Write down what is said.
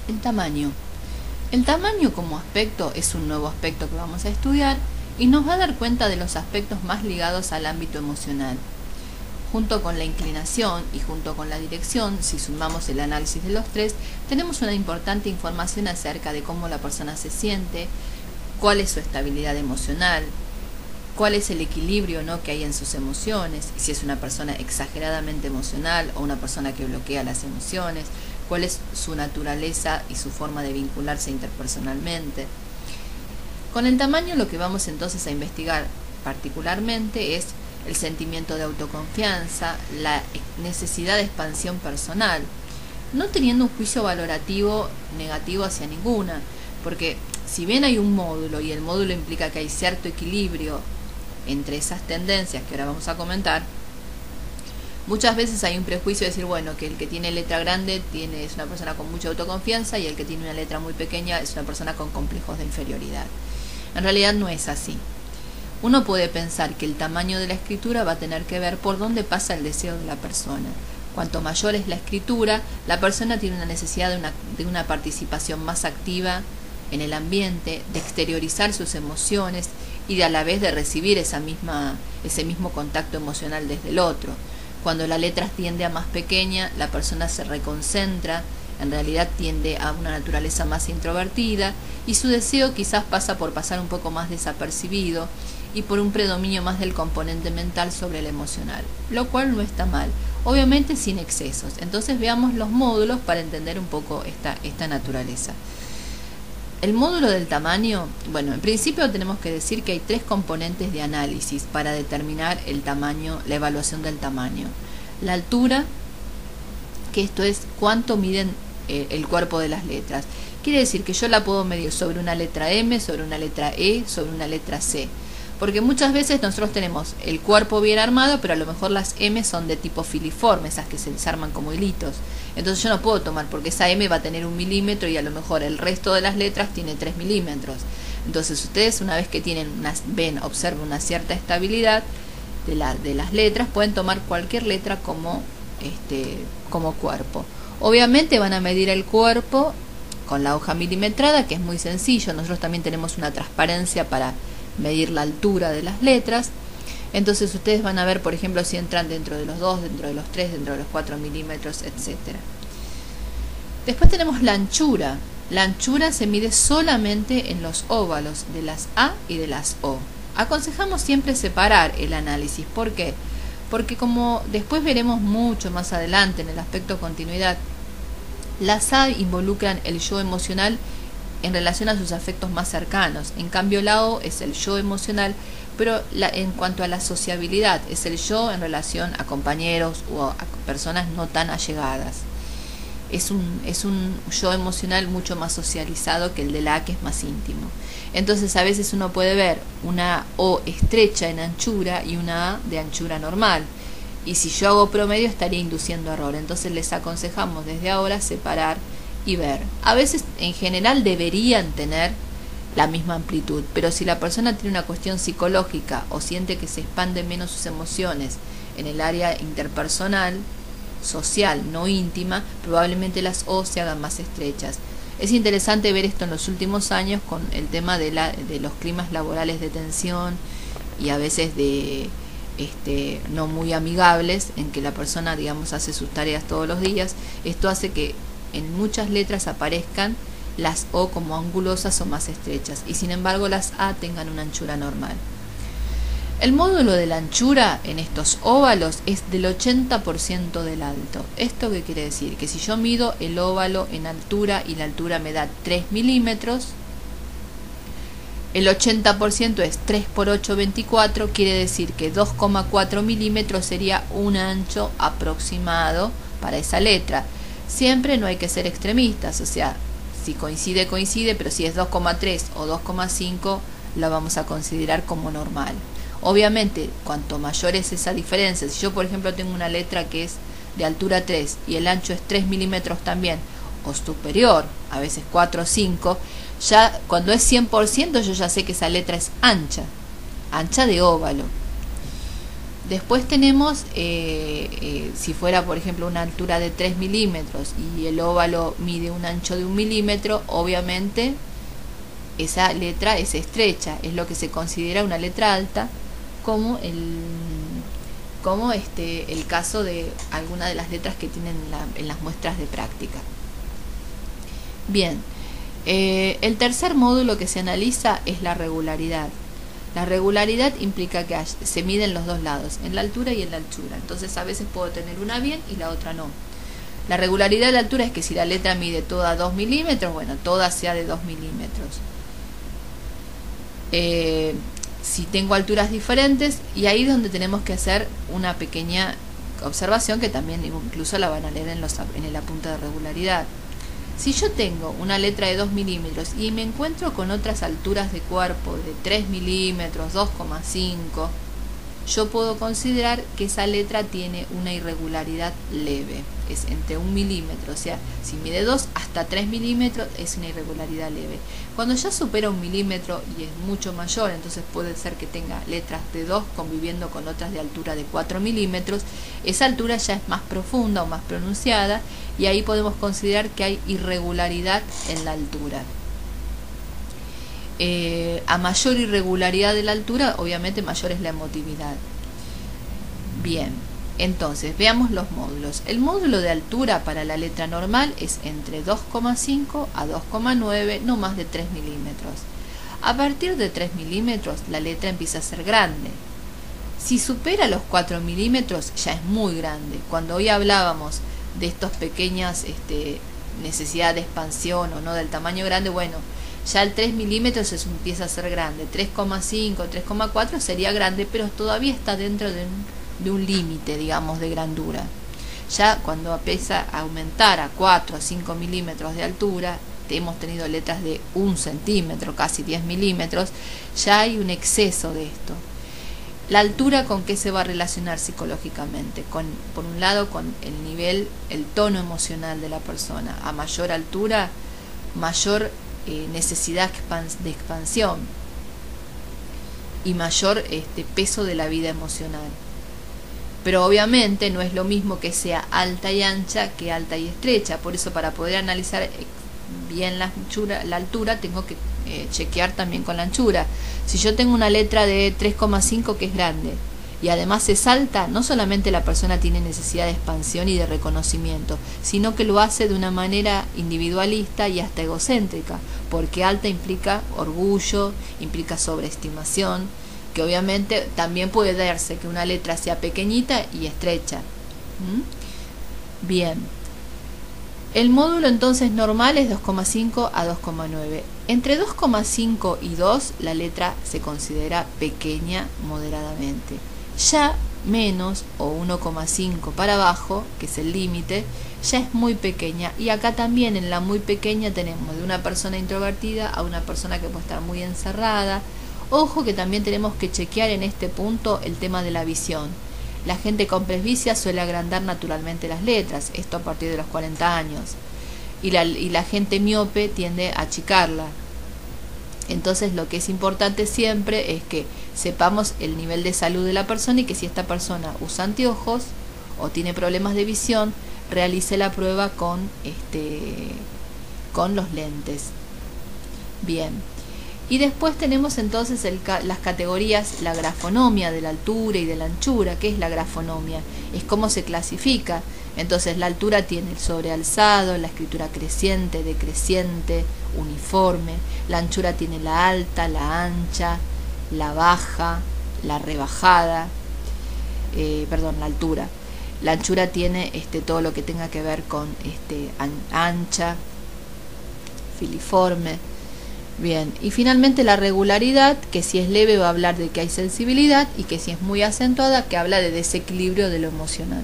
El tamaño. El tamaño como aspecto es un nuevo aspecto que vamos a estudiar y nos va a dar cuenta de los aspectos más ligados al ámbito emocional. Junto con la inclinación y junto con la dirección, si sumamos el análisis de los tres, tenemos una importante información acerca de cómo la persona se siente, cuál es su estabilidad emocional, cuál es el equilibrio, ¿no?, que hay en sus emociones, si es una persona exageradamente emocional o una persona que bloquea las emociones, cuál es su naturaleza y su forma de vincularse interpersonalmente. Con el tamaño lo que vamos entonces a investigar particularmente es el sentimiento de autoconfianza, la necesidad de expansión personal, no teniendo un juicio valorativo negativo hacia ninguna, porque si bien hay un módulo y el módulo implica que hay cierto equilibrio entre esas tendencias que ahora vamos a comentar, muchas veces hay un prejuicio de decir, bueno, que el que tiene letra grande es una persona con mucha autoconfianza y el que tiene una letra muy pequeña es una persona con complejos de inferioridad. En realidad no es así. Uno puede pensar que el tamaño de la escritura va a tener que ver por dónde pasa el deseo de la persona. Cuanto mayor es la escritura, la persona tiene una necesidad de una participación más activa en el ambiente, de exteriorizar sus emociones y de a la vez de recibir ese mismo contacto emocional desde el otro. Cuando la letra tiende a más pequeña, la persona se reconcentra, en realidad tiende a una naturaleza más introvertida y su deseo quizás pasa por pasar un poco más desapercibido y por un predominio más del componente mental sobre el emocional, lo cual no está mal, obviamente sin excesos. Entonces veamos los módulos para entender un poco esta naturaleza. El módulo del tamaño, bueno, en principio tenemos que decir que hay tres componentes de análisis para determinar el tamaño, la evaluación del tamaño. La altura, que esto es cuánto miden el cuerpo de las letras. Quiere decir que yo la puedo medir sobre una letra M, sobre una letra E, sobre una letra C. Porque muchas veces nosotros tenemos el cuerpo bien armado, pero a lo mejor las M son de tipo filiforme, esas que se desarman como hilitos. Entonces yo no puedo tomar, porque esa M va a tener 1 milímetro y a lo mejor el resto de las letras tiene 3 milímetros. Entonces ustedes, una vez que observan una cierta estabilidad de las letras, pueden tomar cualquier letra como cuerpo. Obviamente van a medir el cuerpo con la hoja milimetrada, que es muy sencillo. Nosotros también tenemos una transparencia para medir la altura de las letras. Entonces ustedes van a ver, por ejemplo, si entran dentro de los 2, dentro de los 3, dentro de los 4 milímetros, etc. Después tenemos la anchura. La anchura se mide solamente en los óvalos de las A y de las O. Aconsejamos siempre separar el análisis. ¿Por qué? Porque como después veremos mucho más adelante en el aspecto continuidad, las A involucran el yo emocional en relación a sus afectos más cercanos. En cambio la O es el yo emocional, pero en cuanto a la sociabilidad, es el yo en relación a compañeros o a personas no tan allegadas. Es un yo emocional mucho más socializado que el de la A, que es más íntimo. Entonces a veces uno puede ver una O estrecha en anchura y una A de anchura normal. Y si yo hago promedio estaría induciendo error. Entonces les aconsejamos desde ahora separar y ver. A veces en general deberían tener la misma amplitud, pero si la persona tiene una cuestión psicológica o siente que se expanden menos sus emociones en el área interpersonal, social, no íntima, probablemente las O se hagan más estrechas. Es interesante ver esto en los últimos años con el tema de los climas laborales de tensión y a veces de no muy amigables, en que la persona, digamos, hace sus tareas todos los días. Esto hace que en muchas letras aparezcan las O como angulosas o más estrechas, y sin embargo las A tengan una anchura normal. El módulo de la anchura en estos óvalos es del 80% del alto. ¿Esto qué quiere decir? Que si yo mido el óvalo en altura y la altura me da 3 milímetros, el 80% es 3 por 8, 24, quiere decir que 2,4 milímetros sería un ancho aproximado para esa letra. Siempre no hay que ser extremistas, o sea, si coincide, coincide, pero si es 2,3 o 2,5, la vamos a considerar como normal. Obviamente, cuanto mayor es esa diferencia, si yo por ejemplo tengo una letra que es de altura 3 y el ancho es 3 milímetros también, o superior, a veces 4 o 5, ya cuando es 100% yo ya sé que esa letra es ancha de óvalo. Después tenemos, si fuera por ejemplo una altura de 3 milímetros y el óvalo mide un ancho de 1 milímetro, obviamente esa letra es estrecha, es lo que se considera una letra alta, como el caso de alguna de las letras que tienen en las muestras de práctica. Bien, el tercer módulo que se analiza es la regularidad. La regularidad implica que se miden los dos lados, en la altura y en la anchura. Entonces a veces puedo tener una bien y la otra no. La regularidad de la altura es que si la letra mide toda 2 milímetros, bueno, toda sea de 2 milímetros. Si tengo alturas diferentes, y ahí es donde tenemos que hacer una pequeña observación que también incluso la van a leer en el apunte de regularidad. Si yo tengo una letra de 2 milímetros y me encuentro con otras alturas de cuerpo de 3 milímetros, 2,5, yo puedo considerar que esa letra tiene una irregularidad leve, es entre 1 milímetro, o sea, si mide 2 hasta 3 milímetros es una irregularidad leve. Cuando ya supera 1 milímetro y es mucho mayor, entonces puede ser que tenga letras de 2 conviviendo con otras de altura de 4 milímetros, esa altura ya es más profunda o más pronunciada y ahí podemos considerar que hay irregularidad en la altura. A mayor irregularidad de la altura, obviamente mayor es la emotividad. Bien, entonces veamos los módulos. El módulo de altura para la letra normal es entre 2,5 a 2,9, no más de 3 milímetros. A partir de 3 milímetros la letra empieza a ser grande. Si supera los 4 milímetros ya es muy grande. Cuando hoy hablábamos de estas pequeñas necesidad de expansión o no del tamaño grande, bueno, ya el 3 milímetros empieza a ser grande. 3,5, 3,4 sería grande, pero todavía está dentro de un límite, digamos, de grandura. Ya cuando empieza a aumentar a 4 o 5 milímetros de altura, hemos tenido letras de 1 centímetro, casi 10 milímetros, ya hay un exceso de esto. La altura, ¿con qué se va a relacionar psicológicamente? Por un lado, con el nivel, el tono emocional de la persona. A mayor altura, mayor necesidad de expansión y mayor peso de la vida emocional. Pero obviamente no es lo mismo que sea alta y ancha que alta y estrecha. Por eso, para poder analizar bien la altura, tengo que chequear también con la anchura. Si yo tengo una letra de 3,5 que es grande y además es alta, no solamente la persona tiene necesidad de expansión y de reconocimiento, sino que lo hace de una manera individualista y hasta egocéntrica, porque alta implica orgullo, implica sobreestimación, que obviamente también puede darse que una letra sea pequeñita y estrecha. Bien, el módulo entonces normal es 2,5 a 2,9. Entre 2,5 y 2 la letra se considera pequeña moderadamente. Ya menos o 1,5 para abajo, que es el límite, ya es muy pequeña. Y acá también en la muy pequeña tenemos de una persona introvertida a una persona que puede estar muy encerrada. Ojo que también tenemos que chequear en este punto el tema de la visión. La gente con presbicia suele agrandar naturalmente las letras, esto a partir de los 40 años. Y la gente miope tiende a achicarla. Entonces lo que es importante siempre es que sepamos el nivel de salud de la persona y que si esta persona usa anteojos o tiene problemas de visión, realice la prueba con los lentes. Bien. Y después tenemos entonces las categorías, la grafonomía de la altura y de la anchura. ¿Qué es la grafonomía? Es cómo se clasifica. Entonces la altura tiene el sobrealzado, la escritura creciente, decreciente, uniforme. La anchura tiene la alta, la ancha, la baja, la rebajada. La altura. La anchura tiene todo lo que tenga que ver con ancha, filiforme. Bien, y finalmente la regularidad, que si es leve va a hablar de que hay sensibilidad y que si es muy acentuada, que habla de desequilibrio de lo emocional.